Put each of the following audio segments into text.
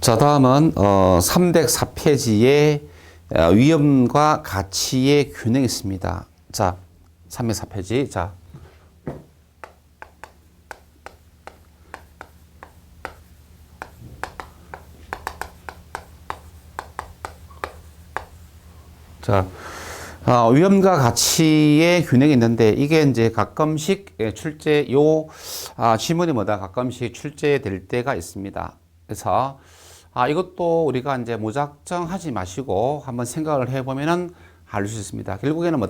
자, 다음은 304페이지에 위험과 가치의 균형이 있습니다. 자, 304페이지. 자, 위험과 가치의 균형이 있는데 이게 이제 가끔씩 출제 지문이 가끔씩 출제될 때가 있습니다. 그래서 이것도 우리가 이제 무작정 하지 마시고 한번 생각을 해보면은 알 수 있습니다. 결국에는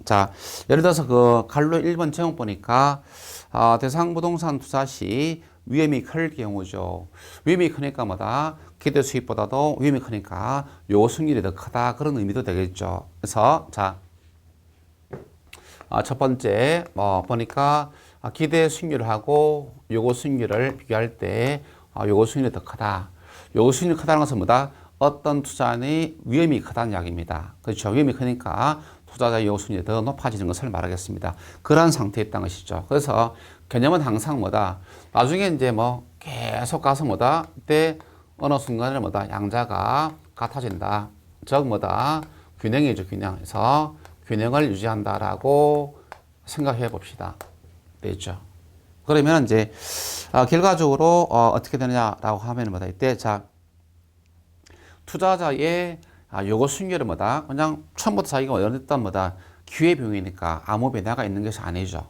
자, 예를 들어서 그 갈로 1번 제목 보니까 대상 부동산 투자 시 위험이 클 경우죠. 위험이 크니까 기대 수익보다도 위험이 크니까 요 수익률이 더 크다, 그런 의미도 되겠죠. 그래서 자, 첫 번째 보니까 기대 수익률하고 요거 수익률을 비교할 때 요거 수익률이 더 크다. 요거 수익률이 크다는 것은 어떤 투자의 위험이 크다는 이야기입니다. 그렇죠. 위험이 크니까 투자자의 요거 수익률이 더 높아지는 것을 말하겠습니다. 그런 상태에 있다는 것이죠. 그래서 개념은 항상 나중에 이제 계속 가서 이때 어느 순간에 양자가 같아진다. 즉 균형이죠, 균형. 그래서 균형을 유지한다라고 생각해 봅시다. 되죠. 그러면 이제 결과적으로 어떻게 되느냐라고 하면 이때 자, 투자자의 요거 수익률은 그냥 처음부터 자기가 원했던 기회비용이니까 아무 변화가 있는 것이 아니죠.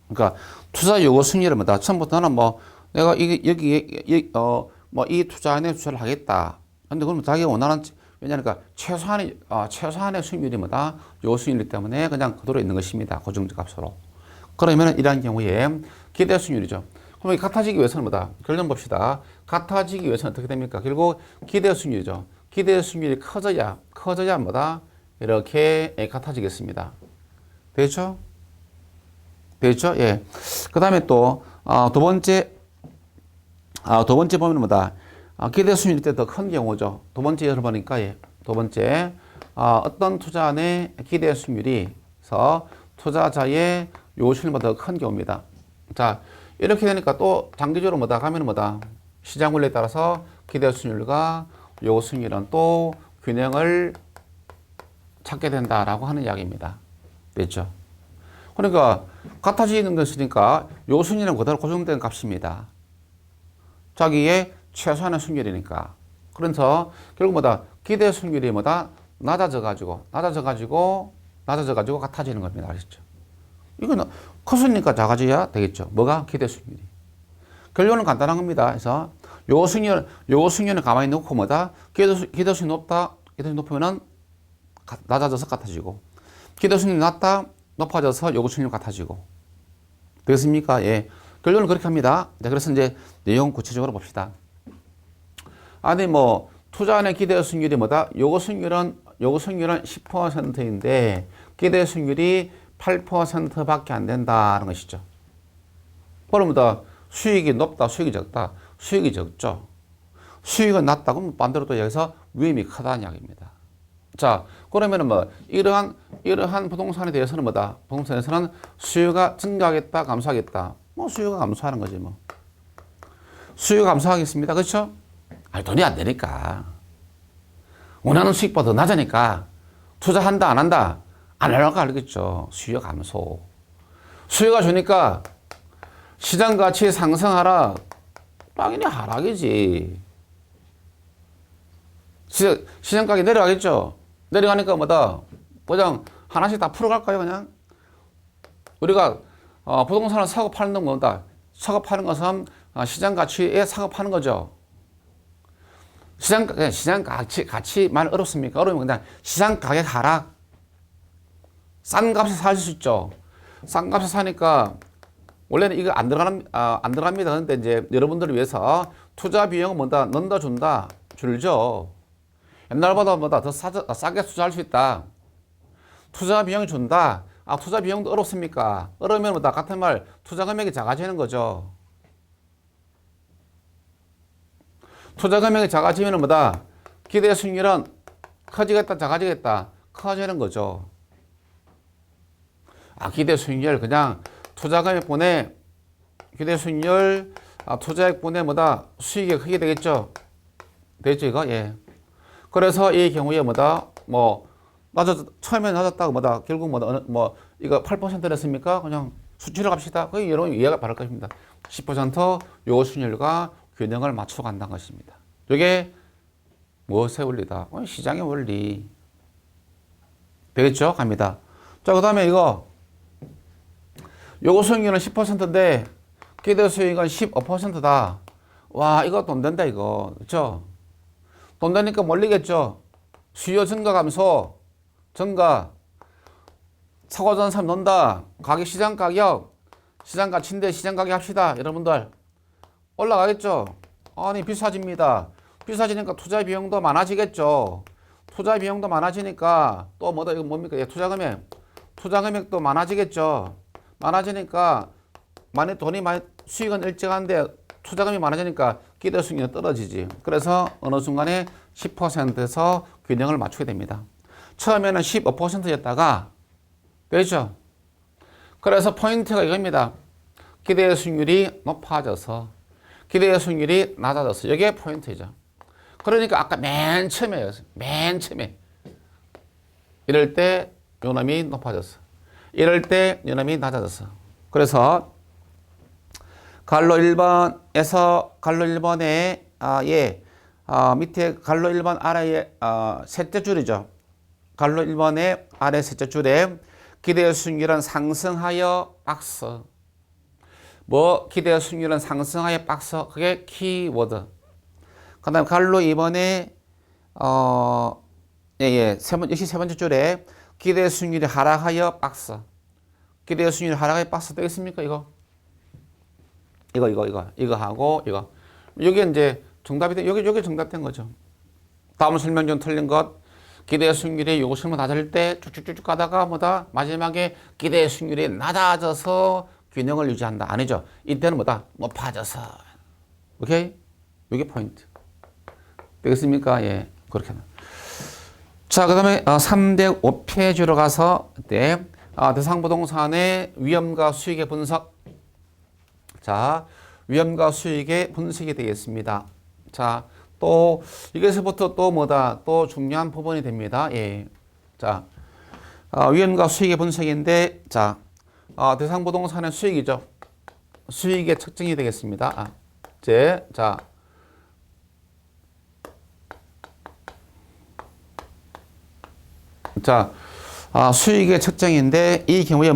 그러니까 투자 요거 수익률은 처음부터는 내가 이 투자 안에 투자를 하겠다. 근데 그러면 자기가 원하는, 왜냐니까 최소한의 수익률이 요거 수익률 때문에 그냥 그대로 있는 것입니다. 고정적 값으로. 그러면 이러한 경우에 기대 수익률이죠. 그럼 같아지기 위해서는 결론 봅시다. 같아지기 위해서는 어떻게 됩니까? 결국 기대 수익률이죠. 기대 수익률이 커져야 이렇게 같아지겠습니다. 되죠? 되죠? 예. 그 다음에 또, 두 번째 보면 기대 수익률이 더 큰 경우죠. 두 번째 예를 보니까, 두 번째, 어떤 투자 안에 기대 수익률이서 투자자의 요실보다 더 큰 경우입니다. 자, 이렇게 되니까 또 장기적으로 가면 시장 원리에 따라서 기대 수익률과 요 수익률은 또 균형을 찾게 된다라고 하는 이야기입니다. 됐죠? 그러니까 같아지는 것이니까 요 수익률은 그대로 고정된 값입니다. 자기의 최소한의 수익률이니까. 그래서 결국 기대 수익률이 낮아져가지고 같아지는 겁니다. 아시죠? 이건 컸으니까 작아져야 되겠죠. 뭐가? 기대 수익률이. 결론은 간단한 겁니다. 그래서 요 수익률을 가만히 놓고 기대 수익률이 높다. 기대 수익률이 높으면은 낮아져서 같아지고, 기대 수익률이 낮다. 높아져서 요거 수익률이 같아지고. 되겠습니까? 예. 결론은 그렇게 합니다. 네, 그래서 이제 내용 구체적으로 봅시다. 아니 투자 안의 기대 수익률이 요거 수익률은 10%인데 기대 수익률이 8%밖에 안 된다는 것이죠. 그러면 수익이 높다, 수익이 적다. 수익이 적죠. 수익은 낮다. 그럼 반대로 또 여기서 위험이 크다는 이야기입니다. 자, 그러면은 이러한 부동산에 대해서는 부동산에서는 수요가 증가하겠다, 감소하겠다. 수요가 감소하는 거지 수요가 감소하겠습니다. 그렇죠? 돈이 안 되니까. 원하는 수익보다 더 낮으니까 투자한다, 안 한다? 안 하려고 알겠죠. 수요 감소. 수요가 주니까 시장 가치 상승하라. 당연히 하락이지. 시장 가격이 내려가겠죠. 내려가니까 그냥 하나씩 다 풀어갈까요, 그냥? 우리가 부동산을 사고 파는 건 사고 파는 것은 시장 가치에 사고 파는 거죠. 시장 가치만 어렵습니까? 어려우면 그냥 시장 가격 하락. 싼 값에 살 수 있죠. 싼 값에 사니까 원래는 이거 안 들어갑니다. 그런데 이제 여러분들을 위해서 투자 비용은 넣는다, 준다, 줄죠. 옛날보다 더 싸게 투자할 수 있다. 투자 비용이 준다. 투자 비용도 어렵습니까? 어려우면 같은 말 투자 금액이 작아지는 거죠. 투자 금액이 작아지면 기대 수익률은 커지겠다, 작아지겠다, 커지는 거죠. 기대 수익률 그냥 투자 금액분의 기대 수익률 투자액분의 수익이 크게 되겠죠. 되죠, 이거? 예. 그래서 이 경우에 뭐다? 처음에 낮았다고 뭐다? 결국 이거 8%랬습니까? 그냥 수치로 갑시다. 거의 여러분 이해가 바를 것입니다. 10% 요구수익률과 균형을 맞춰 간다는 것입니다. 이게 무엇의 원리다? 시장의 원리. 되겠죠? 갑니다. 자, 그 다음에 이거 요구수익률은 10%인데 기대수익은 15%다. 와, 이거 돈 된다, 이거. 그렇죠? 돈 되니까 몰리겠죠? 수요 증가 감소, 증가, 사고 전 사람 논다. 가격 시장 가격, 시장 가치인데 시장 가격 합시다. 여러분들 올라가겠죠? 아니 비싸집니다. 비싸지니까 투자 비용도 많아지겠죠. 투자 비용도 많아지니까 또 뭐다 이거 뭡니까? 예, 투자 금액도 많아지겠죠. 많아지니까 돈이 많이 수익은 일정한데 투자금이 많아지니까 기대 수익률이 떨어지지. 그래서 어느 순간에 10%에서 균형을 맞추게 됩니다. 처음에는 15%였다가 되죠. 그래서 포인트가 이겁니다. 기대 수익률이 높아져서 기대 수익률이 낮아졌어. 이게 포인트죠. 그러니까 아까 맨 처음에 이럴 때 요놈이 높아졌어. 이럴 때 요놈이 낮아졌어. 그래서 갈로 1번에서 갈로 1번에 밑에 갈로 1번 아래에 셋째 줄이죠. 갈로 1번의 아래 셋째 줄에 기대 수익률은 상승하여 박스. 기대 수익률은 상승하여 박스. 그게 키워드. 그 다음 갈로 2번에 역시 세 번째 줄에 기대 수익률이 하락하여 박스. 기대 수익률이 하락하여 박스 되겠습니까? 이거 하고 이거. 여기 이제 정답이 돼. 여기 정답된 거죠. 다음 설명 중 틀린 것. 기대 수익률이 요구수익률 낮을 때 쭉쭉쭉 가다가 마지막에 기대 수익률이 낮아져서 균형을 유지한다. 아니죠. 이때는 높아져서. 오케이? 이게 포인트. 되겠습니까? 예. 그렇게. 자, 그 다음에 3대 5페이지로 가서 대상부동산의 위험과 수익의 분석. 자, 위험과 수익의 분석이 되겠습니다. 자, 또 여기서부터 또 중요한 부분이 됩니다. 예. 자, 위험과 수익의 분석인데, 자, 대상부동산의 수익이죠. 수익의 특징이 되겠습니다. 수익의 측정인데 이 경우에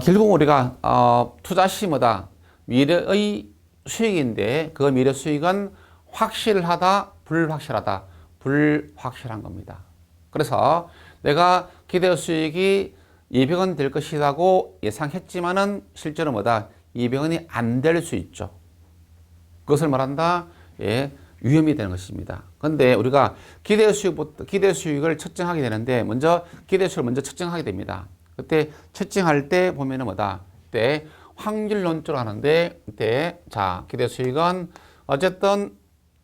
결국 우리가 투자 시 미래의 수익인데 그 미래 수익은 확실하다, 불확실한 겁니다. 그래서 내가 기대 수익이 200원 될 것이라고 예상했지만은 실제로 200원이 안 될 수 있죠. 그것을 말한다. 예, 위험이 되는 것입니다. 그런데 우리가 기대 수익을 측정하게 되는데 먼저 기대 수익을 먼저 측정하게 됩니다. 그때 측정할 때 보면은 그때 확률론적으로 하는데 기대 수익은 어쨌든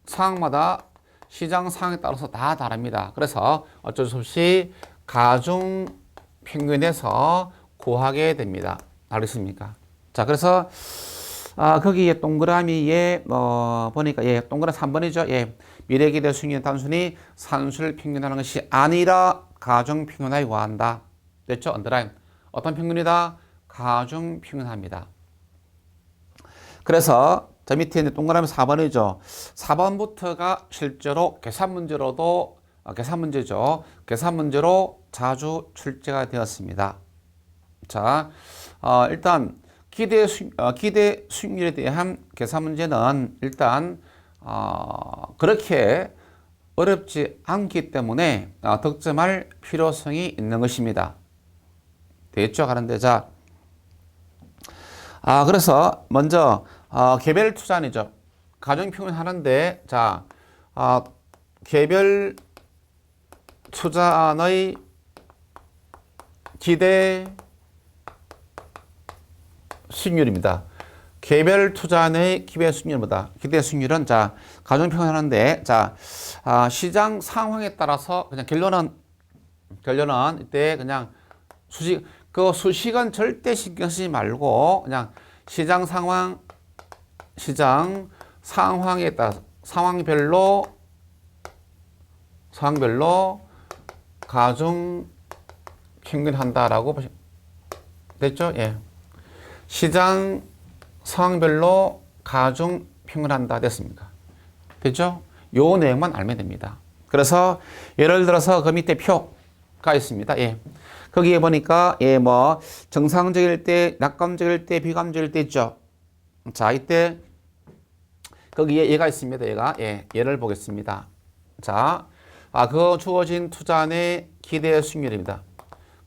상황마다 시장 상황에 따라서 다 다릅니다. 그래서 어쩔 수 없이 가중 평균에서 구하게 됩니다. 알겠습니까? 자, 그래서 거기에 동그라미에 보니까 동그라미 3번이죠. 예. 미래 기대 수익률은 단순히 산술 평균하는 것이 아니라 가중 평균하에 구한다. 됐죠? 언더라인. 어떤 평균이다? 가중 평균합니다. 그래서 저 밑에 있는 동그라미 4번이죠. 4번부터가 실제로 계산 문제로 자주 출제가 되었습니다. 자, 일단 기대 수익률에 대한 계산 문제는 일단 그렇게 어렵지 않기 때문에 득점할 필요성이 있는 것입니다. 되겠죠? 가는데 그래서 먼저 개별 투자는이죠. 가중 평균 하는데 개별 투자안의 기대 수익률입니다. 개별 투자안의 기대 수익률보다 기대 수익률은 가중 평균 하는데 시장 상황에 따라서 그냥 결론은 이때 그냥 수식은 절대 신경 쓰지 말고 그냥 시장 상황, 시장 상황별로 가중 평균한다라고 보시면 됐죠? 예. 시장 상황별로 가중 평균한다 됐습니까? 됐죠? 요 내용만 알면 됩니다. 그래서 예를 들어서 그 밑에 표가 있습니다. 예. 거기에 보니까 예, 뭐 정상적일 때, 낙감적일 때, 비감적일 때 있죠. 자, 이때 거기에 얘가 있습니다. 얘가 예를 보겠습니다. 자, 그 주어진 투자안의 기대 수익률입니다.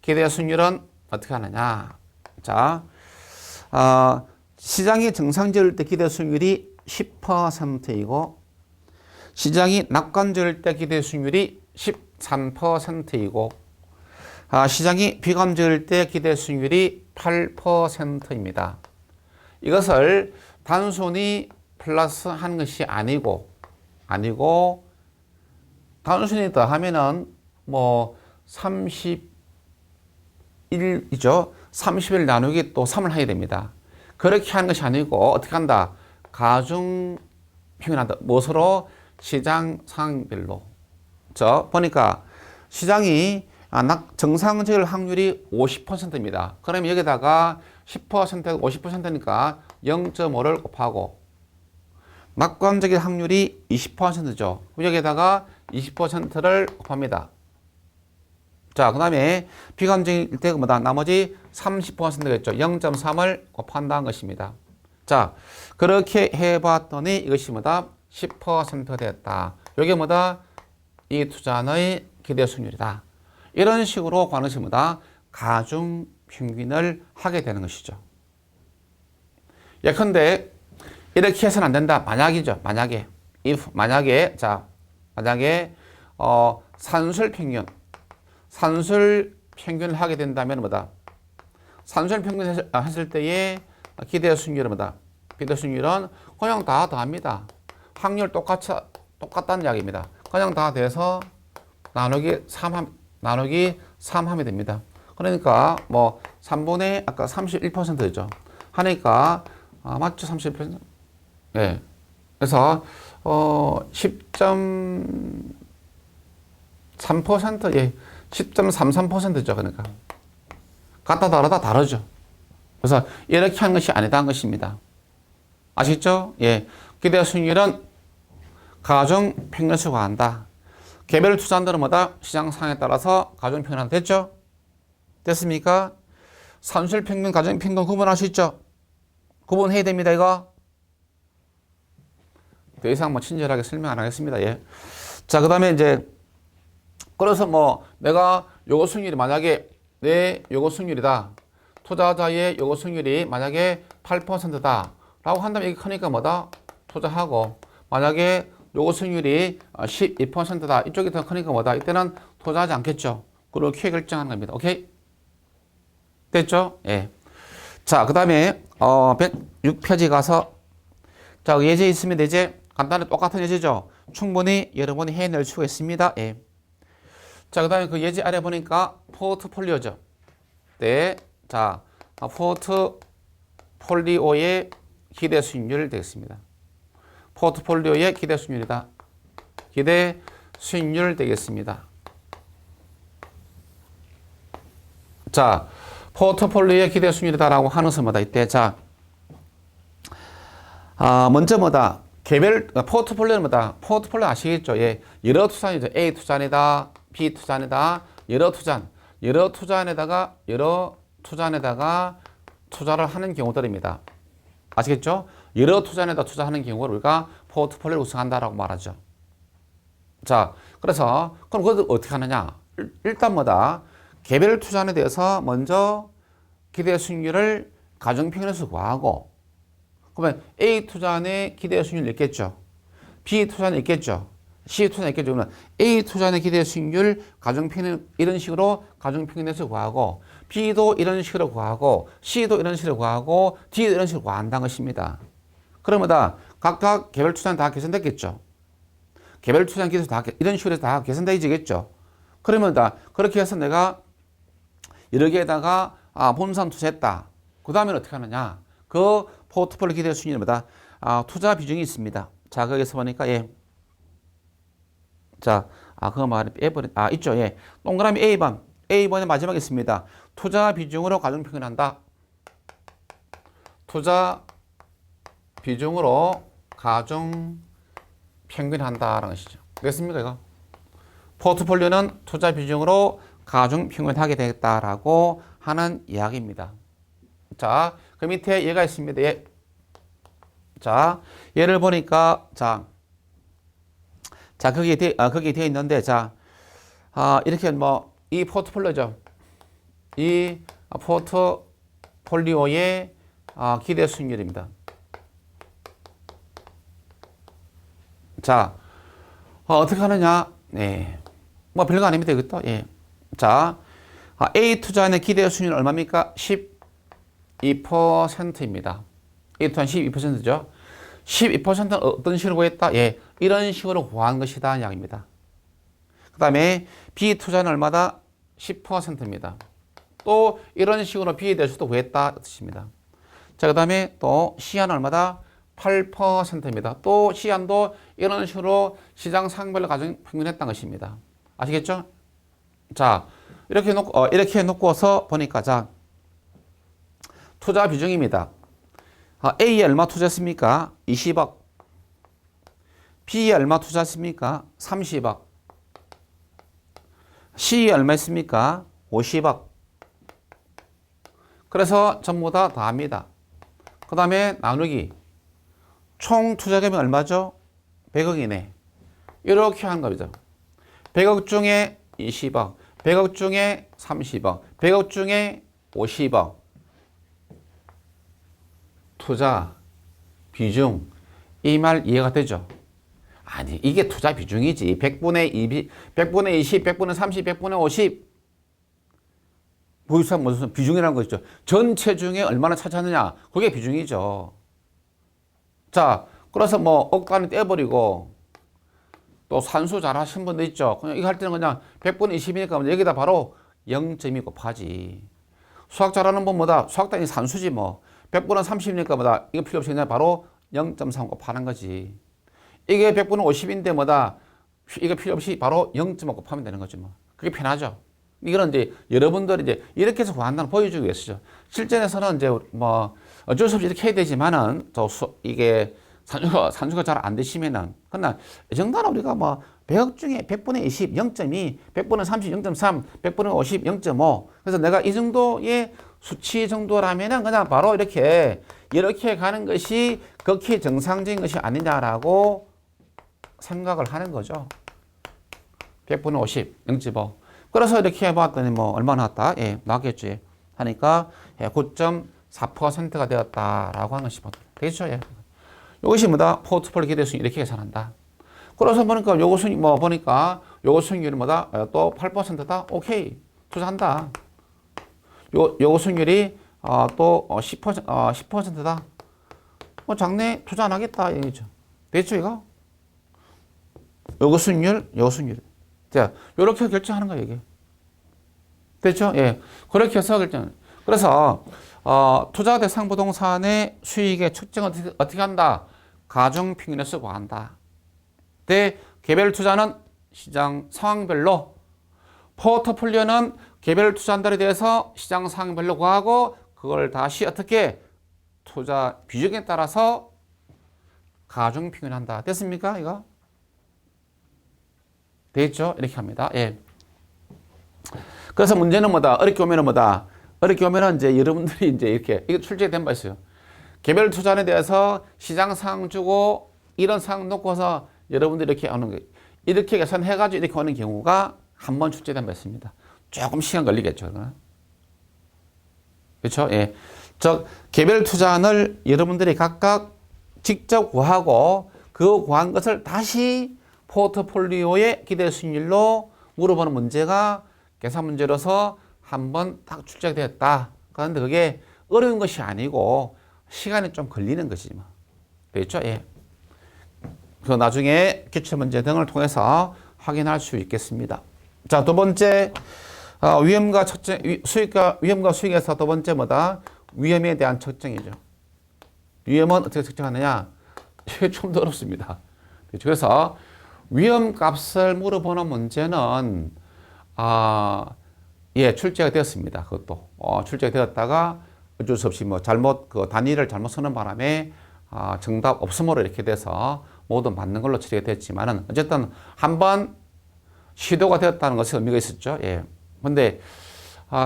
기대 수익률은 어떻게 하느냐? 자, 시장이 정상적일 때 기대 수익률이 10%이고 시장이 낙관적일 때 기대 수익률이 13%이고 시장이 비감적일 때 기대 수익률이 8%입니다. 이것을 단순히 플러스 한 것이 아니고 단순히 더하면은 뭐 31이죠. 30을 나누기 또 3을 해야 됩니다. 그렇게 하는 것이 아니고 어떻게 한다? 가중 표현한다. 무엇으로? 시장 상황별로. 저 보니까 시장이 정상적일 확률이 50%입니다. 그러면 여기다가 10%, 50%니까 0.5를 곱하고 낙관적일 확률이 20%죠. 여기에다가 20%를 곱합니다. 자, 그 다음에 비감적일 때 뭐다? 나머지 30%겠죠. 0.3을 곱한다는 것입니다. 자, 그렇게 해봤더니 이것이 뭐다? 10%가 됐다. 이게 뭐다? 이 투자의 기대 수익률이다. 이런 식으로 가는 것이 뭐다? 가중 평균을 하게 되는 것이죠. 예컨대 이렇게 해서는 안 된다. 만약이죠. 만약에 산술 평균을 하게 된다면 뭐다? 산술 평균 했을 때의 기대 수익률은 뭐다? 기대 수익률은 그냥 다 더합니다. 확률 똑같다는 이야기입니다. 그냥 다 돼서 나누기 3 하면 됩니다. 그러니까 뭐 3분의 아까 31%죠. 하니까 맞죠? 31%? 네. 그래서 10.3% 예. 10.33%죠. 그러니까 같다 다르다 다르죠. 그래서 이렇게 하는 것이 아니다는 것입니다. 아시죠? 예. 기대 수익률은 가중 평균에서 구한다. 개별 투자자들은 뭐다? 시장 상황에 따라서 가중 평균 됐죠? 됐습니까? 산술 평균, 가중 평균 구분할 수 있죠? 구분해야 됩니다, 이거. 더 이상 뭐 친절하게 설명 안 하겠습니다. 예. 자, 그 다음에 이제 그래서 뭐 내가 요거 수익률이 만약에 내 요거 수익률이다. 투자자의 요거 수익률이 만약에 8%다. 라고 한다면 이게 크니까 뭐다? 투자하고 만약에 요거 수익률이 12%다. 이쪽이 더 크니까 뭐다? 이때는 투자하지 않겠죠. 그렇게 결정하는 겁니다. 오케이? 됐죠? 예. 자, 그 다음에 106페이지 가서 자, 예제 있으면 예제 간단히 똑같은 예제죠. 충분히 여러분이 해낼 수가 있습니다. 예. 자, 그 다음에 그 예제 아래 보니까 포트폴리오죠. 네. 자, 포트폴리오의 기대 수익률 되겠습니다. 포트폴리오의 기대 수익률이다. 기대 수익률 되겠습니다. 자, 포트폴리오의 기대 수익률이다라고 하는 것은 뭐다? 이때 자, 먼저 뭐다? 포트폴리오는 뭐다? 포트폴리오 아시겠죠? 예, 여러 투자이죠. A 투자안이다, B 투자안이다, 여러 투자안에다가 투자를 하는 경우들입니다. 아시겠죠? 여러 투자안에다 투자하는 경우를 우리가 포트폴리오를 구성한다라고 말하죠. 자, 그래서 그럼 그것을 어떻게 하느냐? 일단 뭐다? 개별 투자안에 대해서 먼저 기대 수익률을 가중평균에서 구하고 그러면 A 투자안의 기대 수익률이 있겠죠. B 투자안이 있겠죠. C 투자안이 있겠죠. 그러면 A 투자안의 기대 수익률 가중평균 이런 식으로 가중평균에서 구하고 B도 이런 식으로 구하고 C도 이런 식으로 구하고 D도 이런 식으로 구한다는 것입니다. 그러면 각각 개별 투자는 다 계산됐겠죠. 개별 투자는 기대 다 이런 식으로 해서 다 계산되겠죠. 그러면 그렇게 해서 내가 여기에다가 본선 투자했다. 그 다음에 어떻게 하느냐? 그 포트폴리오 기대 수익률이 뭐다? 투자 비중이 있습니다. 자, 거기서 보니까, 예. 자, 그거 있죠. 예. 동그라미 A번. A번의 마지막에 있습니다. 투자 비중으로 가중평균한다. 투자 비중으로 가중평균한다라는 것이죠. 됐습니까, 이거? 포트폴리오는 투자 비중으로 가중평균하게 되겠다라고 하는 이야기입니다. 자, 그 밑에 얘가 있습니다. 예. 자, 얘를 보니까, 거기에 되어 있는데, 이렇게 이 포트폴리오죠. 이 포트폴리오의 기대 수익률입니다. 자, 어떻게 하느냐? 네. 별거 아닙니다. 이것도. 예. 자, A 투자의 기대 수익률 얼마입니까? 12%입니다. A 투자는 12%죠. 12%는 어떤 식으로 구했다? 예. 이런 식으로 구한 것이다. 이야기입니다. 그 다음에 B 투자는 얼마다? 10%입니다. 또 이런 식으로 B에 대해서도 구했다. 뜻입니다. 자, 그 다음에 또 C안은 얼마다? 8%입니다. 또 C안도 이런 식으로 시장 상별로 가중 평균했다는 것입니다. 아시겠죠? 자, 이렇게 놓고서 보니까, 투자 비중입니다. A에 얼마 투자했습니까? 20억. B에 얼마 투자했습니까? 30억. C에 얼마 했습니까? 50억. 그래서 전부 다 합니다. 그 다음에 나누기. 총 투자금이 얼마죠? 100억이네. 이렇게 하는 거죠. 100억 중에 20억, 100억 중에 30억, 100억 중에 50억. 투자 비중. 이 말 이해가 되죠? 아니, 이게 투자 비중이지. 100분의 20, 100분의 30, 100분의 50. 무슨 비중이라는 것이죠. 전체 중에 얼마나 차지하느냐. 그게 비중이죠. 자, 그래서 억 단위 떼버리고, 또 산수 잘 하신 분도 있죠. 그냥 이거 할 때는 그냥 100분의 20이니까 여기다 바로 0.2 곱하지. 수학 잘하는 분 수학 단위 산수지 100분의 30이니까 이거 필요 없이 그냥 바로 0.3 곱하는 거지. 이게 100분의 50인데 이거 필요 없이 바로 0.5 곱하면 되는 거지 그게 편하죠. 이거는 이제 여러분들이 이렇게 해서 구한다는 보여주기 위해서죠. 실전에서는 이제 어쩔 수 없이 이렇게 해야 되지만은 이게 산수가 잘 안 되시면은 그러나 이 정도는 우리가 100억 중에 100분의 20 0.2, 100분의 30 0.3, 100분의 50 0.5. 그래서 내가 이 정도의 수치 정도라면은 그냥 바로 이렇게 가는 것이 극히 정상적인 것이 아니냐라고 생각을 하는 거죠. 100분의 50 0.5. 그래서 이렇게 해봤더니 얼마 나왔다? 예, 나왔겠지. 하니까 9.4%가 되었다라고 하는 것이 되겠죠. 예. 이것이 포트폴리오 기대 수익 이렇게 계산한다. 그래서 보니까 요거 수익 보니까 요거 수익률이 또 8%다. 오케이. 투자한다. 요거 수익률이 또 10%다. 장래 투자 안 하겠다 얘기죠. 됐죠, 이거? 요거 수익률. 자, 요렇게 결정하는 거예요, 이게. 됐죠? 예. 그렇게 해서 결정. 그래서 투자 대상 부동산의 수익의 측정을 어떻게 한다? 가중평균에서 구한다. 근데 개별 투자는 시장 상황별로, 포트폴리오는 개별 투자한들에 대해서 시장 상황별로 구하고 그걸 다시 어떻게 투자 비중에 따라서 가중평균한다. 됐습니까? 이거? 됐죠? 이렇게 합니다. 예. 그래서 문제는 어렵게 오면은 어렵게 오면은 이제 여러분들이 이제 이게 출제된 바 있어요. 개별 투자에 대해서 시장 상황 주고 이런 상황 놓고서 여러분들이 이렇게 하는 거예요. 이렇게 계산해가지고 이렇게 오는 경우가 한 번 출제된 바 있습니다. 조금 시간 걸리겠죠. 그렇죠? 예. 개별 투자안을 여러분들이 각각 직접 구하고 그 구한 것을 다시 포트폴리오의 기대 수익률로 물어보는 문제가 계산 문제로서 한번 딱 출제되었다. 그런데 그게 어려운 것이 아니고 시간이 좀 걸리는 것이지 되겠죠? 예. 그 나중에 기출문제 등을 통해서 확인할 수 있겠습니다. 자, 두 번째 위험과 수익에서 두 번째 위험에 대한 측정이죠. 위험은 어떻게 측정하느냐? 이게 좀 더 어렵습니다. 그래서 위험값을 물어보는 문제는 출제가 되었습니다. 그것도 출제가 되었다가 어쩔 수 없이 뭐 잘못 그 단위를 잘못 쓰는 바람에 정답 없음으로 이렇게 돼서 모두 맞는 걸로 처리가 됐지만은 어쨌든 한번 시도가 되었다는 것에 의미가 있었죠. 예. 근데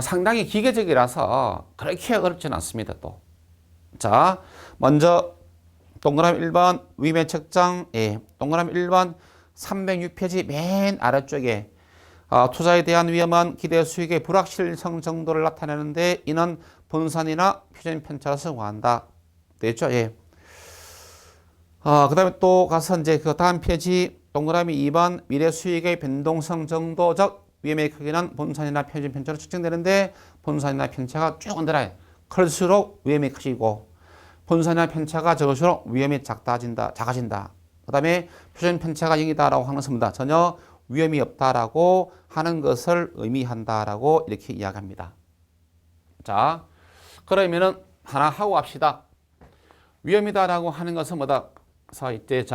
상당히 기계적이라서 그렇게 어렵지는 않습니다. 또. 자, 먼저 동그라미 1번 위면 책장, 동그라미 1번 306페이지 맨 아래쪽에 투자에 대한 위험은 기대 수익의 불확실성 정도를 나타내는데 이는 분산이나 표준 편차라서 구한다. 되겠죠? 예. 그 다음에 또 가서 이제 그 다음 페이지 동그라미 2번 미래 수익의 변동성 정도적 위험의 크기는 분산이나 표준 편차로 측정되는데 분산이나 편차가 쭉 언더라인 클수록 위험이 커지고 분산이나 편차가 적을수록 위험이 작아진다. 그 다음에 표준 편차가 0이다라고 하는 것입니다. 전혀 위험이 없다라고 하는 것을 의미한다라고 이렇게 이야기합니다. 자, 그러면은 하나 하고 갑시다. 위험이다라고 하는 것은 뭐다? 그래서 이때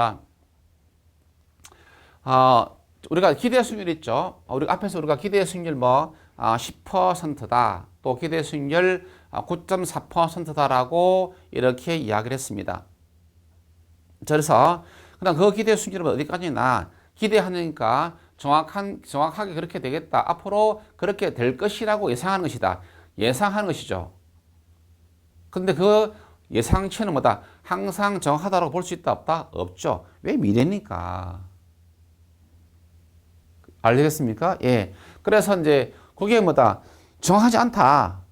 우리가 기대 수익률 있죠. 우리 앞에서 우리가 기대 수익률 10%다. 또 기대 수익률 9.4%다라고 이렇게 이야기를 했습니다. 그래서 그다음 그 기대 수익률은 어디까지나 기대하니까 정확하게 그렇게 되겠다. 앞으로 그렇게 될 것이라고 예상하는 것이다. 예상하는 것이죠. 근데 그 예상치는 뭐다? 항상 정확하다고 볼 수 있다 없다? 없죠. 왜 미래니까. 알겠습니까? 예. 그래서 이제 그게 뭐다? 정확하지 않다.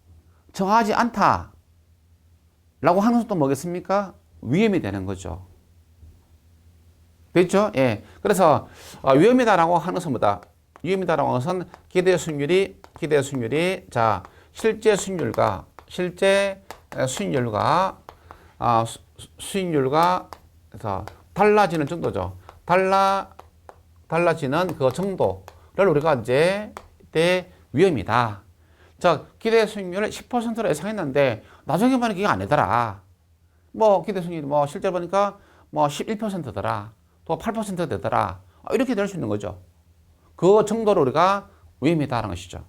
라고 하는 것도 뭐겠습니까? 위험이 되는 거죠. 됐죠? 예. 그래서 위험이다라고 하는 것은 뭐다? 위험이다라고 하는 것은 기대 수익률이 실제 수익률과 달라지는 정도죠. 달라지는 그 정도를 우리가 이제 이때 위험이다. 자, 기대 수익률을 10%로 예상했는데 나중에 보니까 이게 아니더라. 기대 수익률이 실제 보니까 11%더라. 또 8% 되더라. 이렇게 될 수 있는 거죠. 그 정도로 우리가 위험이다라는 것이죠.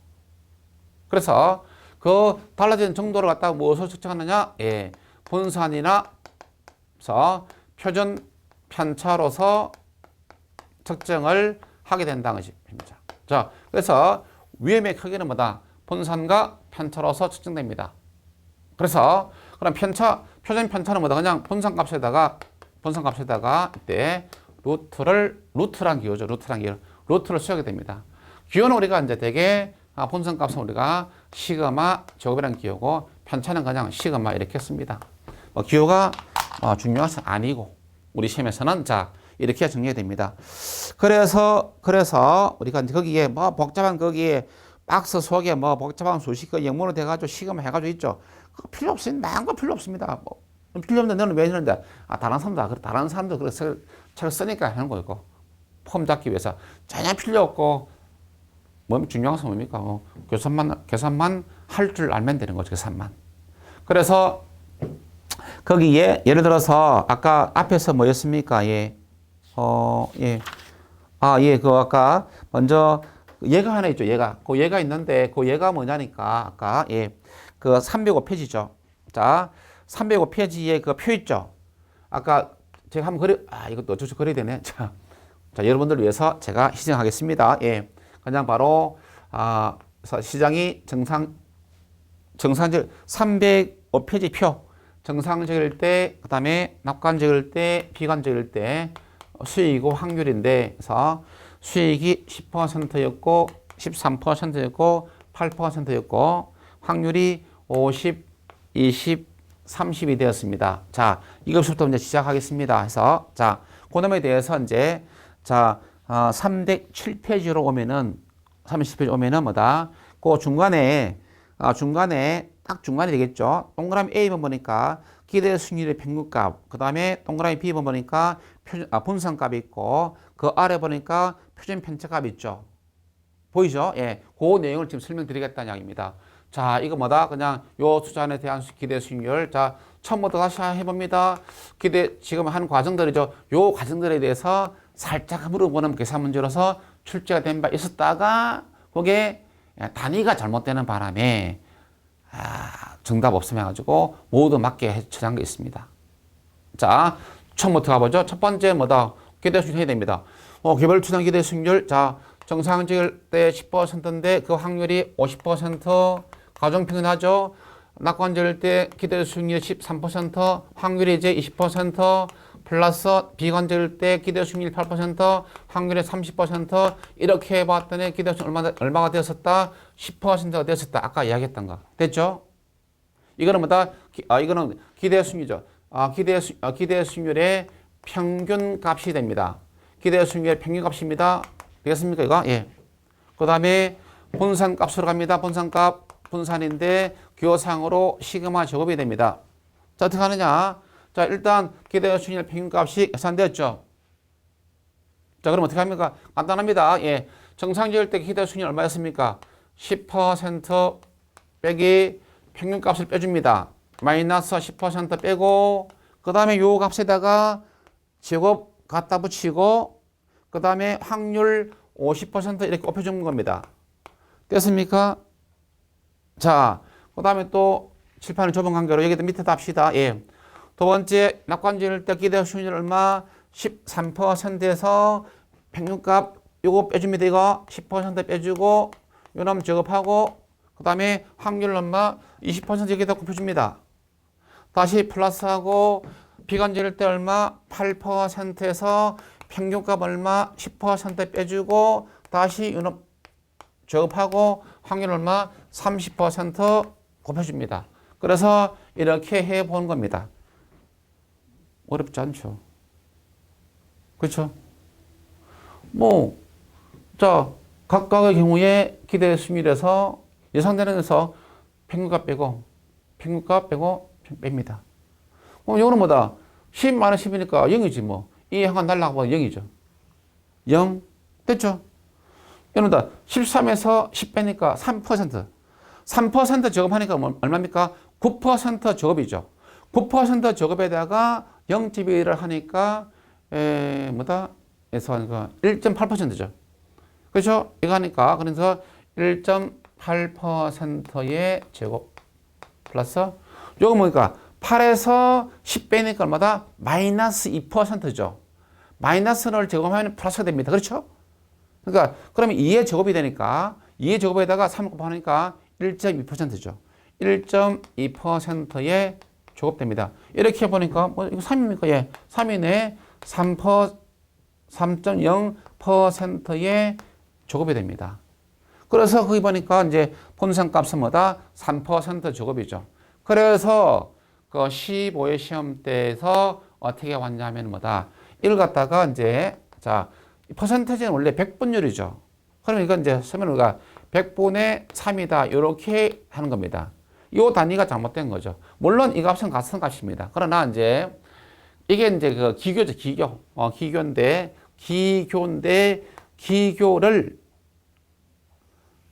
그래서 그 달라지는 정도를 갖다가 무엇으로 측정하느냐? 예, 분산이나 표준 편차로서 측정을 하게 된다는 것입니다. 자, 그래서 위험의 크기는 뭐다? 분산과 편차로서 측정됩니다. 그래서 그럼 표준 편차는 뭐다? 그냥 분산값에다가 이때 루트란 기호죠. 루트를 쓰게 됩니다. 기호는 우리가 이제 대개 분산값은 우리가 시그마 제곱이라는 기호고 편차는 그냥 시그마 이렇게 씁니다. 기호가 중요한 것은 아니고 우리 시험에서는 이렇게 정리됩니다. 그래서 우리가 이제 거기에 복잡한 거기에 박스 속에 복잡한 수식어 영문으로 돼가지고 시그마 해가지고 있죠. 그거 필요 없습니다. 나은 거 필요 없습니다. 필요 없는데 너는 왜 이러는데? 다른 사람도 그래서 책을 쓰니까 하는 거고 폼 잡기 위해서 전혀 필요 없고 중요한 것은 뭡니까? 계산만 할 줄 알면 되는 거죠. 계산만. 그래서 거기에 예를 들어서 아까 앞에서 뭐였습니까? 아까 먼저 얘가 하나 있죠. 얘가 있는데 그 얘가 뭐냐니까 아까 그 305페이지죠. 자, 305페이지에 그 표 있죠. 아까 제가 한번 이것도 어쩔 수 없이 그려야 되네. 자, 여러분들 위해서 제가 시정하겠습니다. 그냥 바로 시장이 정상적 305페이지 표 정상적일 때, 그 다음에 낙관적일 때, 비관적일 때 수익이고 확률인데, 그래서 수익이 10%였고 13%였고 8%였고 확률이 50, 20, 30이 되었습니다. 자, 이것부터 이제 시작하겠습니다. 해서 그 놈에 대해서 이제 307페이지로 오면은 37페이지 오면은 뭐다? 그 중간에 딱 중간이 되겠죠. 동그라미 A번 보니까 기대 수익률의 평균값, 그 다음에 동그라미 B번 보니까 분산값이 있고 그 아래 보니까 표준 편차값이 있죠. 보이죠? 그 내용을 지금 설명드리겠다는 이야기입니다. 자, 이거 뭐다? 그냥 요 투자안에 대한 기대 수익률. 자, 처음부터 다시 해봅니다. 지금 한 과정들이죠. 요 과정들에 대해서 살짝 물어보는 계산 문제로서 출제가 된 바 있었다가 그게 단위가 잘못되는 바람에 정답 없음 해가지고 모두 맞게 처리한 게 있습니다. 자, 처음부터 가보죠. 첫 번째 뭐다? 기대 수익률 해야 됩니다. 개별 추산 기대 수익률. 자, 정상 지을 때 10%인데 그 확률이 50%, 가정평균하죠. 낙관 지을 때 기대 수익률 13%, 확률이 이제 20%, 플러스 비관 지을 때 기대 수익률 8%, 확률이 30%, 이렇게 해봤더니 기대 수익률 얼마가 되었었다? 10%가 되었었다. 아까 이야기했던 거. 됐죠? 이거는 뭐다? 이거는 기대 수익률이죠. 기대 수익률의 평균 값이 됩니다. 기대 수익률의 평균 값입니다. 되겠습니까, 이거? 예. 그 다음에 분산 값으로 갑니다. 분산 값, 분산인데 교상으로 시그마 제곱이 됩니다. 자, 어떻게 하느냐? 자, 일단 기대 수익률 평균 값이 계산되었죠. 자, 그럼 어떻게 합니까? 간단합니다. 예. 정상 지을 때 기대 수익률 얼마였습니까? 10% 빼기 평균 값을 빼줍니다. 마이너스 10% 빼고, 그 다음에 요 값에다가 제곱 갖다 붙이고, 그 다음에 확률 50% 이렇게 곱해주는 겁니다. 됐습니까? 자, 그 다음에 또 칠판을 좁은 관계로 여기도 밑에다 합시다. 예. 두 번째, 낙관 지을 때 기대 수익률 얼마? 13%에서 평균값 요거 빼줍니다. 이거 10% 빼주고, 요놈 제곱하고, 그 다음에 확률 얼마? 20% 여기다 곱해줍니다. 다시 플러스하고, 비관 지을 때 얼마? 8%에서 평균값 얼마? 10% 빼주고, 다시 요놈 제곱하고, 확률 얼마? 30% 곱해줍니다. 그래서 이렇게 해본 겁니다. 어렵지 않죠. 그렇죠? 자, 각각의 경우에 기대 수익률에서 예상되는 데서 평균값 빼고 뺍니다. 그럼 이거는 뭐다? 10 마이너스 10이니까 0이지 뭐. 이 항은 날라가면 0이죠. 0. 됐죠? 이런다. 13에서 10 빼니까 3%. 3% 적업하니까 얼마입니까? 9% 적업이죠. 9% 적업에다가 0.1을 하니까 그래서 1.8%죠. 그렇죠? 이거 하니까 그래서 1.8%의 제곱 플러스 요거 뭐니까 8에서 10 빼니까 얼마다? 마이너스 2%죠. 마이너스를 제곱하면 플러스가 됩니다. 그렇죠? 그러니까 그러면 2의 제곱이 되니까 2의 제곱에다가 3을 곱하니까 1.2%죠. 1.2%의 제곱됩니다. 이렇게 보니까 이거 3입니까? 예. 3이네. 3.0%의 제곱이 됩니다. 그래서 거기 보니까 이제 분산값은 뭐다? 3% 제곱이죠. 그래서 그 15회 시험 때에서 어떻게 왔냐면 뭐다? 이걸 갖다가 이제 자, 퍼센테이지는 원래 100분율이죠. 그러면 이건 이제 쓰면 우리가 100분의 3이다. 이렇게 하는 겁니다. 이 단위가 잘못된 거죠. 물론 이 값은 같은 값입니다. 그러나 이제 이게 이제 그 기교죠, 기교. 기교를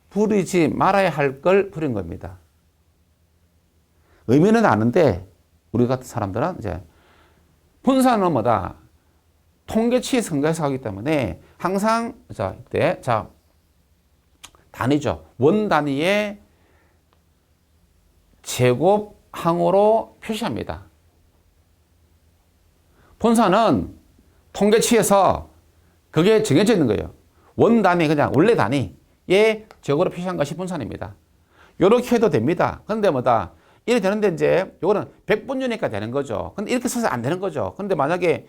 부리지 말아야 할 걸 부린 겁니다. 의미는 아는데 우리 같은 사람들은 이제 분산은 뭐다? 통계치의 성가에서 하기 때문에 항상 자 단위죠. 원 단위의 제곱항으로 표시합니다. 분산은 통계치에서 그게 정해져 있는 거예요. 원 단위 그냥 원래 단위의 제곱으로 표시한 것이 분산입니다. 이렇게 해도 됩니다. 근데 뭐다? 이래 되는데 이제 요거는 100분율이니까 되는 거죠. 근데 이렇게 써서 안 되는 거죠. 근데 만약에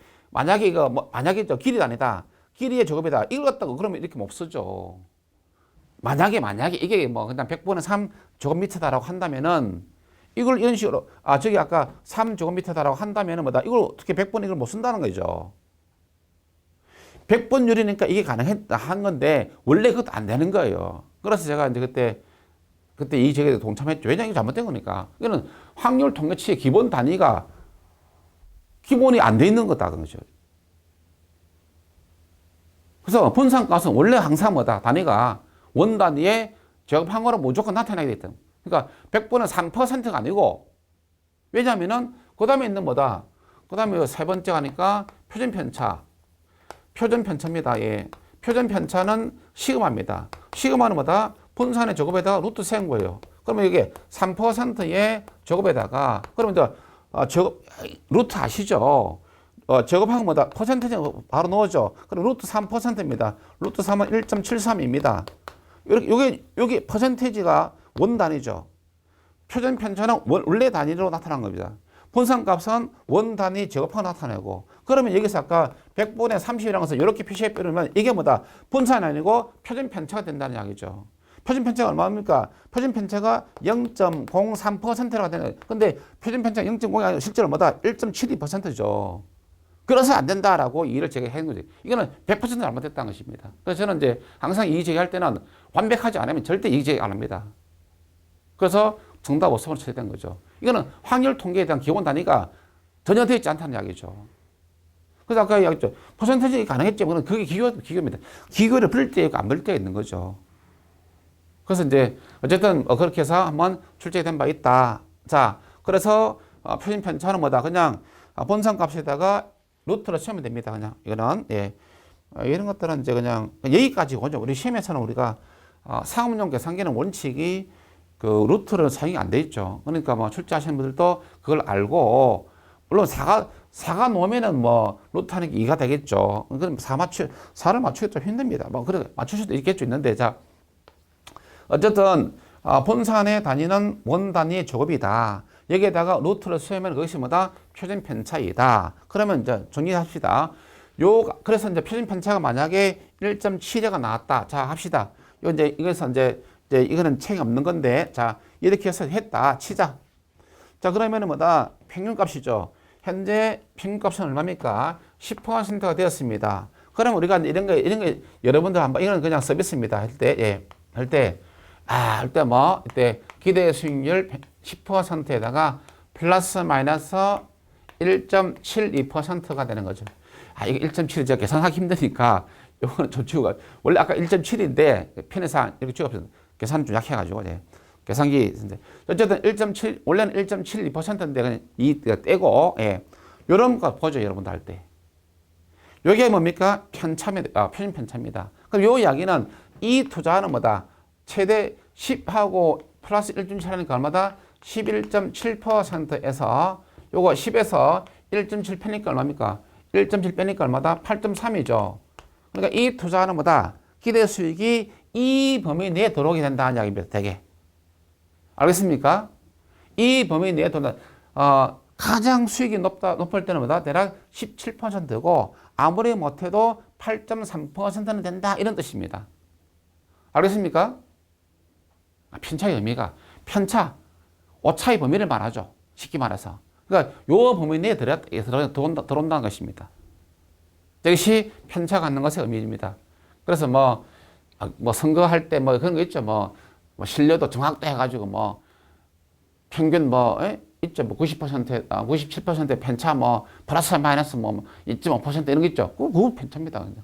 이거 만약에 길이 단위다. 길이의 제곱이다. 이걸 갖다가 그러면 이렇게 못 쓰죠. 만약에 이게 뭐 그냥 100분의 3 제곱미터다라고 한다면은 이걸 이런 식으로 저기 아까 3 제곱미터다라고 한다면은 뭐다? 이걸 어떻게 100번 이걸 못 쓴다는 거죠. 100분율이니까 이게 가능했다 한 건데 원래 그것도 안 되는 거예요. 그래서 제가 이제 그때 이 제기에 동참했죠. 왜냐면 이게 잘못된 거니까. 이거는 확률 통계치의 기본 단위가 기본이 안 돼 있는 거다 그런 거죠. 그래서 분산값은 원래 항상 뭐다? 단위가 원 단위의 제곱항으로 무조건 나타나게 돼 있다. 그러니까 100분의 3%가 아니고 왜냐하면은 그 다음에 있는 뭐다? 그 다음에 세 번째 가니까 표준 편차. 표준 편차입니다. 예. 표준 편차는 시그마입니다. 시그마는 뭐다? 분산의 제곱에다가 루트 세운 거예요. 그러면 이게 3%의 제곱에다가, 그러면 이제, 루트 아시죠? 제곱한 건 뭐다? 퍼센트지 바로 넣어줘. 그럼 루트 3%입니다. 루트 3은 1.73입니다. 여기 퍼센테이지가 원 단위죠. 표준 편차는 원래 단위로 나타난 겁니다. 분산값은 원 단위 제곱하고 나타내고, 그러면 여기서 아까 100분의 30이라는 것을 이렇게 표시해 버리면 이게 뭐다? 분산이 아니고 표준 편차가 된다는 이야기죠. 표준 편차가 얼마입니까? 표준 편차가 0.03%라고 되는 거예요. 근데 표준 편차가 0.0이 아니라 실제로 뭐다? 1.72%죠. 그래서 안 된다라고 이의를 제기한 거죠. 이거는 100% 잘못됐다는 것입니다. 그래서 저는 이제 항상 이의 제기할 때는 완벽하지 않으면 절대 이의 제기 안 합니다. 그래서 정답 5성을 쳐야 되는 거죠. 이거는 확률 통계에 대한 기본 단위가 전혀 되어 있지 않다는 이야기죠. 그래서 아까 이야기했죠. 퍼센테이지 가능했죠. 그게 기교입니다. 기교를 부를 때 있고 안 부를 때가 있는 거죠. 그래서 이제 어쨌든 그렇게 해서 한번 출제된 바 있다. 자, 그래서 표준 편차는 뭐다? 그냥 본산값에다가 루트를 채우면 됩니다. 그냥 이거는 예. 이런 것들은 이제 그냥 여기까지 오죠. 우리 시험에서는 우리가 상업용 계산기는 원칙이 그 루트를 사용이 안 돼 있죠. 그러니까 뭐 출제하시는 분들도 그걸 알고, 물론 사가 놓으면은 뭐 루트 하는 게 2가 되겠죠. 그럼 4를 맞추기 좀 힘듭니다. 뭐 그래 맞출 수도 있겠죠. 있는데 자, 어쨌든 본산의 단위는 원 단위의 제곱이다. 여기에다가 루트를 쓰면 그것이 뭐다? 표준 편차이다. 그러면 이제 정리합시다. 그래서 이제 표준 편차가 만약에 1.7가 나왔다. 자, 합시다. 이것은 이제 이거는 책이 없는 건데, 자, 이렇게 해서 했다. 치자. 자, 그러면은 뭐다? 평균값이죠. 현재 평균값은 얼마입니까? 10%가 되었습니다. 그럼 우리가 이런 거 여러분들 한번, 이거는 그냥 서비스입니다. 할 때 기대 수익률 10%에다가 플러스 마이너스 1.72%가 되는 거죠. 이거 1.7이죠. 계산하기 힘드니까 이거는 조치가 원래 아까 1.7인데 편의상 이렇게 찍어서 계산 좀 약해가지고 계산기 어쨌든 1.7 원래는 1.72%인데 그냥 이 떼고 이런 거 보죠. 여러분들 할 때 이게 뭡니까? 편차입니다. 표준 편차입니다. 그럼 요 이야기는 이 투자는 뭐다? 최대 10하고 플러스 1.7 하니까 얼마다? 11.7%에서 요거 10에서 1.7 빼니까 얼마입니까? 1.7 빼니까 얼마다? 8.3이죠. 그러니까 이 투자는 뭐다? 기대 수익이 이 범위 내에 들어오게 된다는 이야기입니다. 되게. 알겠습니까? 이 범위 내에 들어온다. 가장 수익이 높을 때는 뭐다? 대략 17%고 아무리 못해도 8.3%는 된다. 이런 뜻입니다. 알겠습니까? 편차의 의미가 편차, 오차의 범위를 말하죠. 쉽게 말해서. 그러니까 요 범위 내에 들어온다는 것입니다. 이것이 편차가 갖는 것의 의미입니다. 그래서 뭐 선거할 때 뭐 그런 거 있죠. 뭐 신뢰도 정확도 해가지고 평균 있죠. 90%, 97% 편차 플러스 마이너스 2.5% 이런 거 있죠. 그거 편차입니다. 그냥.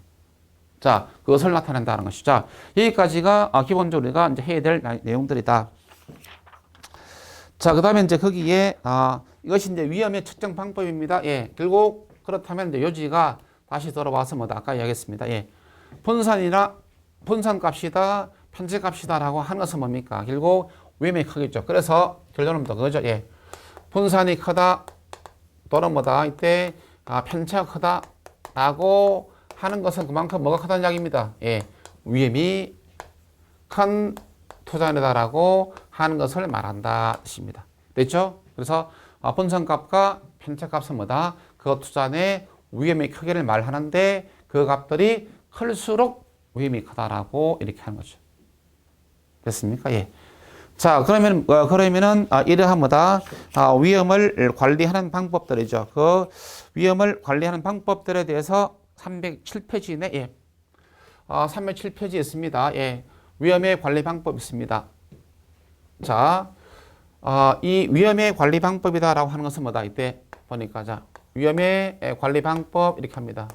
자, 그것을 나타낸다는 것이죠. 자, 여기까지가 기본적으로 우리가 이제 해야 될 내용들이다. 자, 그 다음에 이제 거기에, 이것이 이제 위험의 측정 방법입니다. 예. 결국, 그렇다면 이제 요지가 다시 돌아와서 아까 이야기했습니다. 예. 분산값이다, 편차값이다라고 하는 것은 뭡니까? 결국 위험이 크겠죠. 그래서 결론은 그거죠. 예. 분산이 크다, 또는 이때, 편차가 크다라고 하는 것은 그만큼 뭐가 크다는 이야기입니다. 예. 위험이 큰 투자이다라고 하는 것을 말한다 뜻입니다. 됐죠? 그래서 분산값과 편차값은 뭐다? 그 투자 내 위험의 크기를 말하는데 그 값들이 클수록 위험이 크다라고 이렇게 하는 거죠. 됐습니까? 예. 자, 그러면은 이러한 뭐다? 위험을 관리하는 방법들이죠. 그 위험을 관리하는 방법들에 대해서 307페이지네. 예. 307페이지에 있습니다. 예. 위험의 관리 방법이 있습니다. 자, 이 위험의 관리 방법이다라고 하는 것은 뭐다? 이때 보니까 자, 위험의 관리 방법 이렇게 합니다.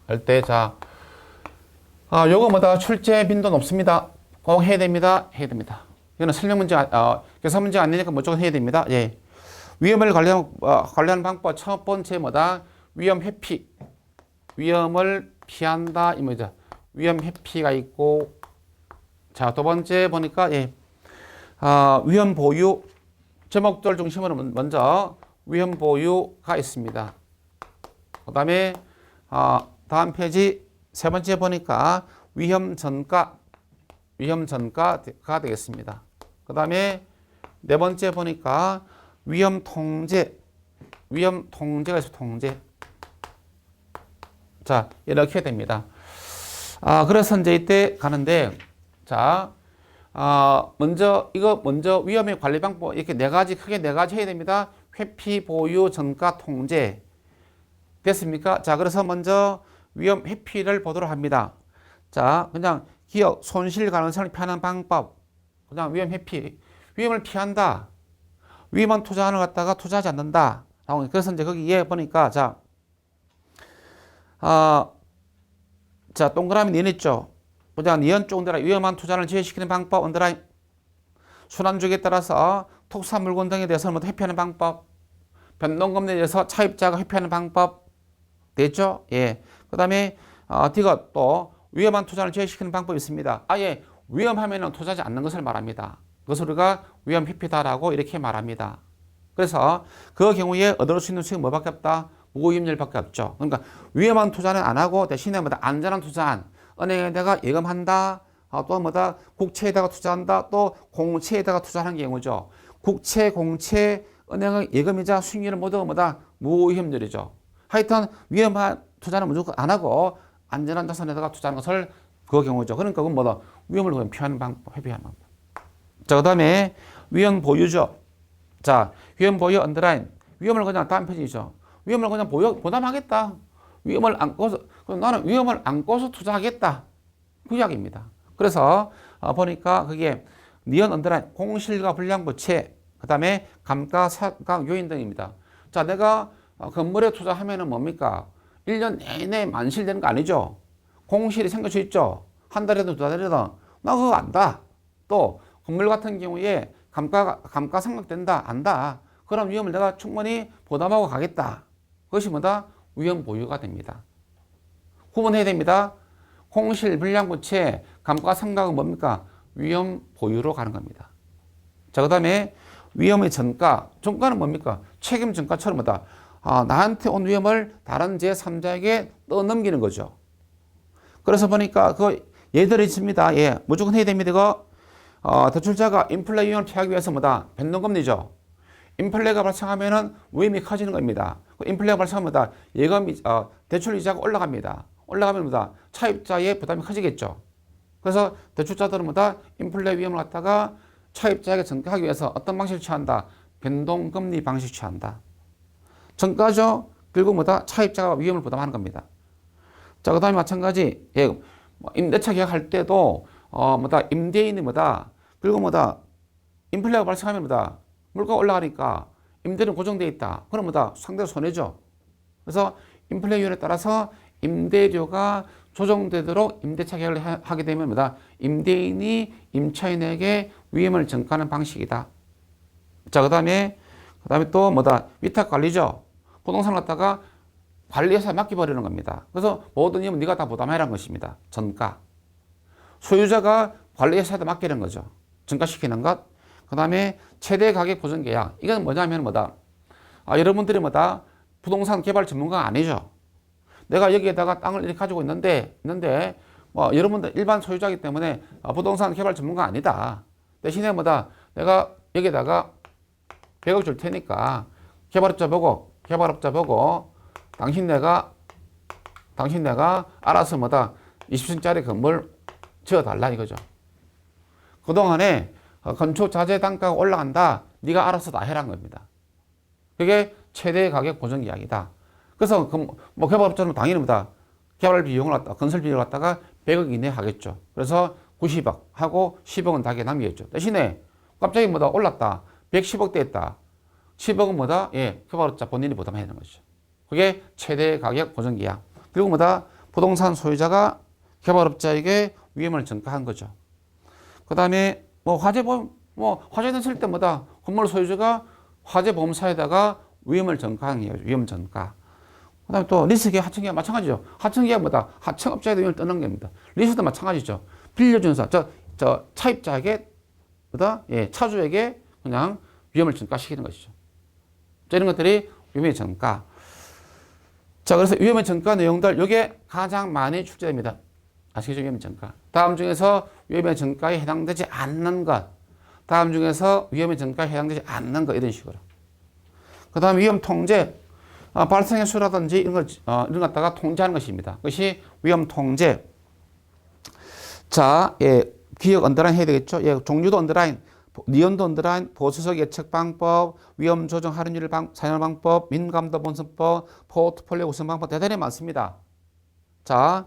할 때 자, 요거 출제 빈도 높습니다. 꼭 해야 됩니다. 해야 됩니다. 이거는 설명 문제, 계산 문제 아니니까 무조건 해야 됩니다. 예. 위험을 관리하는 방법 첫 번째 뭐다? 위험 회피. 위험을 피한다. 이 뭐죠? 위험 회피가 있고, 자, 두 번째 보니까, 예. 위험 보유. 제목들 중심으로 먼저 위험 보유가 있습니다. 그 다음에, 다음 페이지 세 번째 보니까 위험 전가가 되겠습니다. 그 다음에 네 번째 보니까 위험 통제. 위험 통제가 있어요. 통제. 자, 이렇게 됩니다. 그래서 이제 이때 가는데, 자, 먼저 위험의 관리 방법 이렇게 크게 네 가지 해야 됩니다. 회피, 보유, 전가, 통제. 됐습니까? 자, 그래서 먼저 위험 회피를 보도록 합니다. 자, 그냥 기업 손실 가능성을 피하는 방법. 그냥 위험 회피. 위험을 피한다. 위험한 투자하는 것 갖다가 투자하지 않는다. 그래서 이제 거기 이해 보니까, 자, 동그라미 니은 있죠? 그냥 니은 쪽 언더라인. 위험한 투자를 제외시키는 방법, 언더라인. 순환주기에 따라서 특수한 물건 등에 대해서 모두 회피하는 방법. 변동금리에 대해서 차입자가 회피하는 방법. 됐죠? 예. 그 다음에, 디귿 또 위험한 투자를 제외시키는 방법이 있습니다. 아예 위험하면 투자하지 않는 것을 말합니다. 그것을 우리가 위험 회피다라고 이렇게 말합니다. 그래서 그 경우에 얻을 수 있는 수익은 뭐밖에 없다? 무이익률밖에 없죠. 그러니까 위험한 투자는 안 하고 대신에 뭐다? 안전한 투자한 은행에다가 예금한다. 또 뭐다? 국채에다가 투자한다. 또 공채에다가 투자하는 경우죠. 국채, 공채, 은행의 예금이자 수익률은 모두 뭐다? 무이익률이죠. 하여튼 위험한 투자는 무조건 안 하고 안전한 자산에다가 투자하는 것을 그 경우죠. 그러니까 그건 뭐다? 위험을 피하는 방법, 회피하는 방법. 자, 그 다음에 위험 보유죠. 자, 위험 보유 언더라인. 위험을 그냥 다음 페이지죠. 위험을 그냥 보담하겠다. 위험을 안고서, 나는 위험을 안고서 투자하겠다. 그 이야기입니다. 그래서 보니까 그게 니은 언더라인, 공실과 불량부채, 그 다음에 감가상각 요인 등입니다. 자, 내가 건물에 투자하면은 뭡니까? 1년 내내 만실되는 거 아니죠? 공실이 생길 수 있죠? 한 달이든 두 달이든. 나 그거 안다. 또 건물 같은 경우에 감가상각된다. 안다. 그런 위험을 내가 충분히 부담하고 가겠다. 그것이 뭐다? 위험 보유가 됩니다. 구분해야 됩니다. 공실, 불량부채, 감가상각은 뭡니까? 위험 보유로 가는 겁니다. 자, 그 다음에 위험의 전가. 전가는 뭡니까? 책임 전가처럼 뭐다? 나한테 온 위험을 다른 제3자에게 떠넘기는 거죠. 그래서 보니까 그 예들이 있습니다. 예, 무조건 해야 됩니다. 이거 대출자가 인플레 위험을 피하기 위해서 뭐다? 변동금리죠. 인플레가 발생하면은 위험이 커지는 겁니다. 인플레가 발생하면 예금, 대출 이자가 올라갑니다. 올라가면 뭐다? 차입자의 부담이 커지겠죠. 그래서 대출자들은 뭐다? 인플레 위험을 갖다가 차입자에게 전가하기 위해서 어떤 방식을 취한다? 변동금리 방식 취한다. 전가죠. 결국 뭐다? 차입자가 위험을 부담하는 겁니다. 자, 그 다음에 마찬가지, 예, 임대차 계약할 때도, 임대인이 결국 인플레가 발생하면 물가가 올라가니까 임대료는 고정되어 있다. 그럼 상대로 손해죠. 그래서 인플레이율에 따라서 임대료가 조정되도록 임대차 계약을 하게 되면 임대인이 임차인에게 위험을 전가하는 방식이다. 자, 그 다음에 또 위탁 관리죠. 부동산을 갖다가 관리회사에 맡겨버리는 겁니다. 그래서 모든 위험은 네가 다 부담해라는 것입니다. 전가. 소유자가 관리회사에다 맡기는 거죠. 전가시키는 것. 그 다음에 최대 가격 보전 계약. 이건 뭐냐면 여러분들이 부동산 개발 전문가가 아니죠. 내가 여기에다가 땅을 이렇게 가지고 있는데 여러분들 일반 소유자이기 때문에 부동산 개발 전문가 아니다. 대신에 내가 여기에다가 100억 줄 테니까 개발업자 보고 당신 내가 알아서 20층짜리 건물 지어달라 이거죠. 그동안에 건축 자재 단가가 올라간다. 네가 알아서 다 해란 겁니다. 그게 최대 가격 보전 계약이다. 그래서 개발업자는 당연히 개발 비용을 건설 비용을 갖다가 100억 이내 하겠죠. 그래서 90억 하고 10억은 다게 남기겠죠. 대신에 갑자기 올랐다. 110억 됐다. 10억은 예, 개발업자 본인이 부담해야 되는 거죠. 그게 최대 가격 보전 계약. 그리고 부동산 소유자가 개발업자에게 위험을 전가한 거죠. 그 다음에 화재보험 뭐 화재는 쓸 때마다 건물 소유주가 화재 보험사에다가 위험을 전가하는 거예요. 위험 전가. 그다음에 또 리스계약, 하청계약 마찬가지죠. 하청계약 뭐다? 하청업자에도 위험을 떠는 겁니다. 리스도 마찬가지죠. 빌려준 사람, 저 차입자에게 뭐다? 예, 차주에게 그냥 위험을 전가시키는 것이죠. 자, 이런 것들이 위험의 전가. 자, 그래서 위험의 전가 내용들 이게 가장 많이 출제됩니다. 아시겠죠? 위험의 전가. 다음 중에서 위험의 전가에 해당되지 않는 것. 다음 중에서 위험의 전가에 해당되지 않는 것 이런 식으로. 그 다음에 위험 통제. 발생의 수라든지 이런 갖다가 통제하는 것입니다. 그것이 위험 통제. 자, 예, 기억 언더라인 해야 되겠죠? 예, 종류도 언더라인, 니온도 언더라인, 보수적 예측 방법, 위험 조정 할인율 사용 방법, 민감도 분석법, 포트폴리오 구성 방법 대단히 많습니다. 자,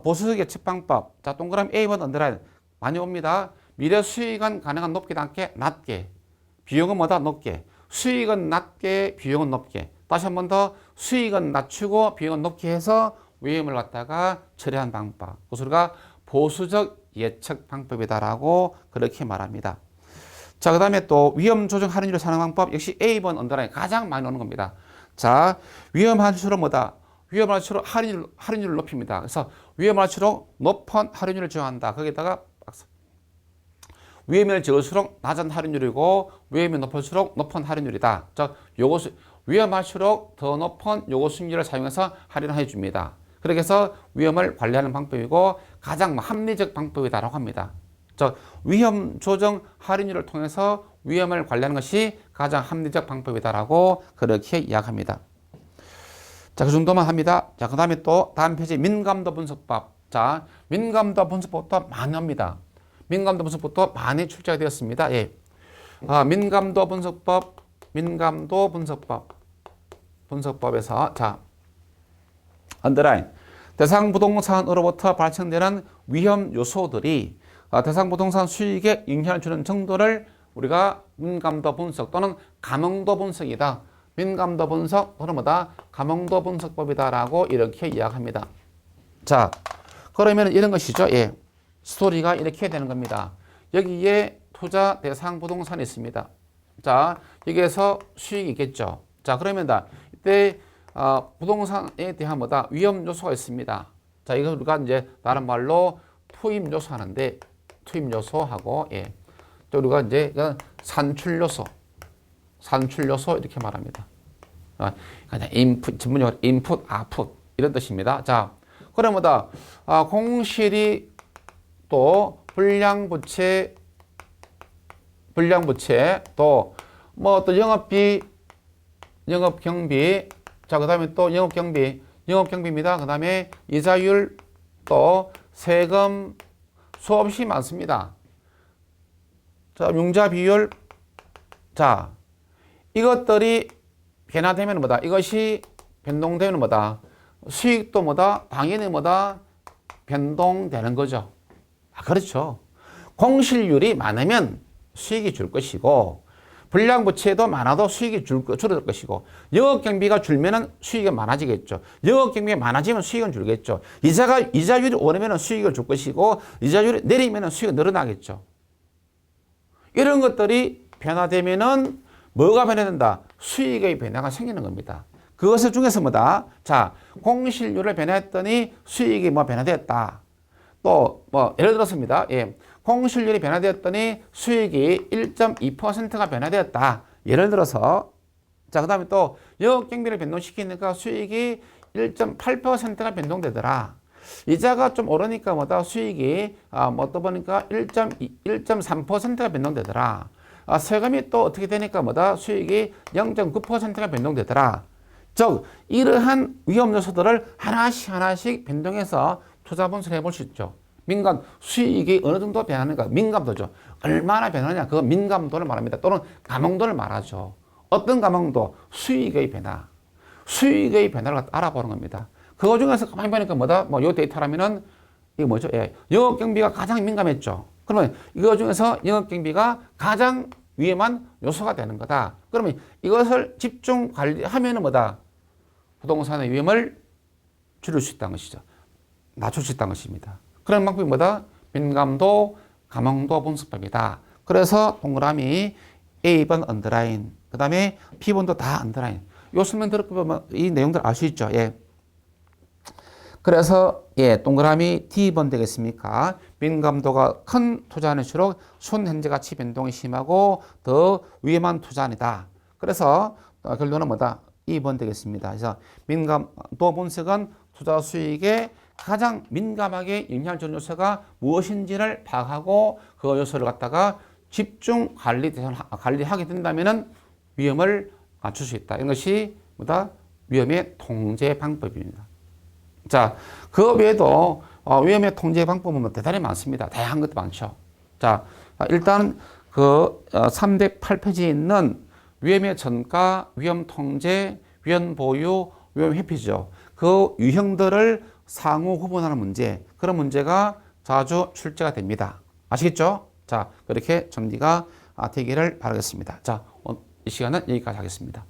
보수적 예측 방법. 자, 동그라미 A1 언더라인 많이 옵니다. 미래 수익은 가능한 높게 낮게. 비용은 뭐다? 높게. 수익은 낮게, 비용은 높게. 다시 한 번 더 수익은 낮추고 비용은 높게 해서 위험을 갖다가 처리한 방법. 그래서 우리가 보수적 예측 방법이다라고 그렇게 말합니다. 자, 그 다음에 또 위험 조정 할인율 산행 방법 역시 A번 언더라인 가장 많이 오는 겁니다. 자, 위험할수록 뭐다? 위험할수록 할인율을 높입니다. 그래서 위험할수록 높은 할인율을 지원한다. 거기다가 위험을 적을수록 낮은 할인율이고 위험이 높을수록 높은 할인율이다. 즉, 위험할수록 더 높은 요구 수익률을 사용해서 할인해 줍니다. 그렇게 해서 위험을 관리하는 방법이고 가장 합리적 방법이다라고 합니다. 즉, 위험 조정 할인율을 통해서 위험을 관리하는 것이 가장 합리적 방법이다라고 그렇게 이야기합니다. 자, 그 정도만 합니다. 자, 그 다음에 또 다음 페이지 민감도 분석법. 자, 민감도 분석법도 많이 합니다. 민감도 분석법도 많이 출제가 되었습니다. 예. 민감도 분석법에서 자, 언더라인. 대상 부동산으로부터 발생되는 위험 요소들이 대상 부동산 수익에 영향을 주는 정도를 우리가 민감도 분석 또는 감응도 분석이다. 민감도 분석 또는 뭐다? 감응도 분석법이다라고 이렇게 이야기합니다. 자, 그러면 이런 것이죠. 예. 스토리가 이렇게 되는 겁니다. 여기에 투자 대상 부동산이 있습니다. 자, 여기에서 수익이 있겠죠. 자, 그러면 이때 부동산에 대한 뭐다? 위험 요소가 있습니다. 자, 이거 우리가 이제 다른 말로 투입 요소 하는데 투입 요소하고 예. 또 우리가 이제 산출 요소 이렇게 말합니다. 그냥 인풋 전문용어로 인풋, 아웃풋 이런 뜻입니다. 자, 그럼 뭐다? 공실이 또 불량부채 또 뭐 또 영업비, 영업경비, 자, 그 다음에 또 영업경비입니다. 그 다음에 이자율, 또 세금, 수없이 많습니다. 자, 융자 비율, 자, 이것들이 변화되면 뭐다? 이것이 변동되면 뭐다? 수익도 뭐다? 당연히 뭐다? 변동되는 거죠. 그렇죠. 공실률이 많으면 수익이 줄 것이고, 불량부채도 많아도 수익이 줄어들 것이고, 영업경비가 줄면은 수익이 많아지겠죠. 영업경비가 많아지면 수익은 줄겠죠. 이자율이 오르면 수익을 줄 것이고, 이자율이 내리면 수익이 늘어나겠죠. 이런 것들이 변화되면은 뭐가 변화된다? 수익의 변화가 생기는 겁니다. 그것을 중에서 뭐다? 자, 공실률을 변화했더니 수익이 뭐 변화되었다. 또 뭐 예를 들었습니다. 예. 공실률이 변화되었더니 수익이 1.2%가 변화되었다. 예를 들어서 자, 그다음에 또 영업경비를 변동시키니까 수익이 1.8%가 변동되더라. 이자가 좀 오르니까 뭐다? 수익이 또 보니까 1.3%가 변동되더라. 세금이 또 어떻게 되니까 뭐다? 수익이 0.9%가 변동되더라. 즉, 이러한 위험 요소들을 하나씩 변동해서 투자 분석을 해볼 수 있죠. 수익이 어느 정도 변하는가? 민감도죠. 얼마나 변하냐? 그거 민감도를 말합니다. 또는 감응도를 말하죠. 어떤 감응도? 수익의 변화. 수익의 변화를 알아보는 겁니다. 그거 중에서 가만히 보니까 뭐다? 요 데이터라면은, 이게 뭐죠? 예. 영업경비가 가장 민감했죠. 그러면 이거 중에서 영업경비가 가장 위험한 요소가 되는 거다. 그러면 이것을 집중 관리하면은 뭐다? 부동산의 위험을 줄일 수 있다는 것이죠. 낮출 수 있다는 것입니다. 그런 방법이 뭐다? 민감도, 감응도 분석법이다. 그래서 동그라미 A번 언더라인, 그 다음에 B번도 다 언더라인. 요 설명 들어보면 이 내용들 알 수 있죠. 예. 그래서 예, 동그라미 D번 되겠습니까? 민감도가 큰 투자안일수록 순현재 가치 변동이 심하고 더 위험한 투자안이다. 그래서 결론은 뭐다? 2번 되겠습니다. 그래서 민감도 분석은 투자 수익에 가장 민감하게 영향을 주는 요소가 무엇인지를 파악하고 그 요소를 갖다가 집중 관리하게 된다면은 위험을 맞출 수 있다. 이런 것이 뭐다? 위험의 통제 방법입니다. 자, 그 외에도 위험의 통제 방법은 대단히 많습니다. 다양한 것도 많죠. 자, 일단 그 308페이지에 있는 위험의 전가, 위험 통제, 위험 보유, 위험 회피죠. 그 유형들을 상호 구분하는 문제, 그런 문제가 자주 출제가 됩니다. 아시겠죠? 자, 그렇게 정리가 되기를 바라겠습니다. 자, 이 시간은 여기까지 하겠습니다.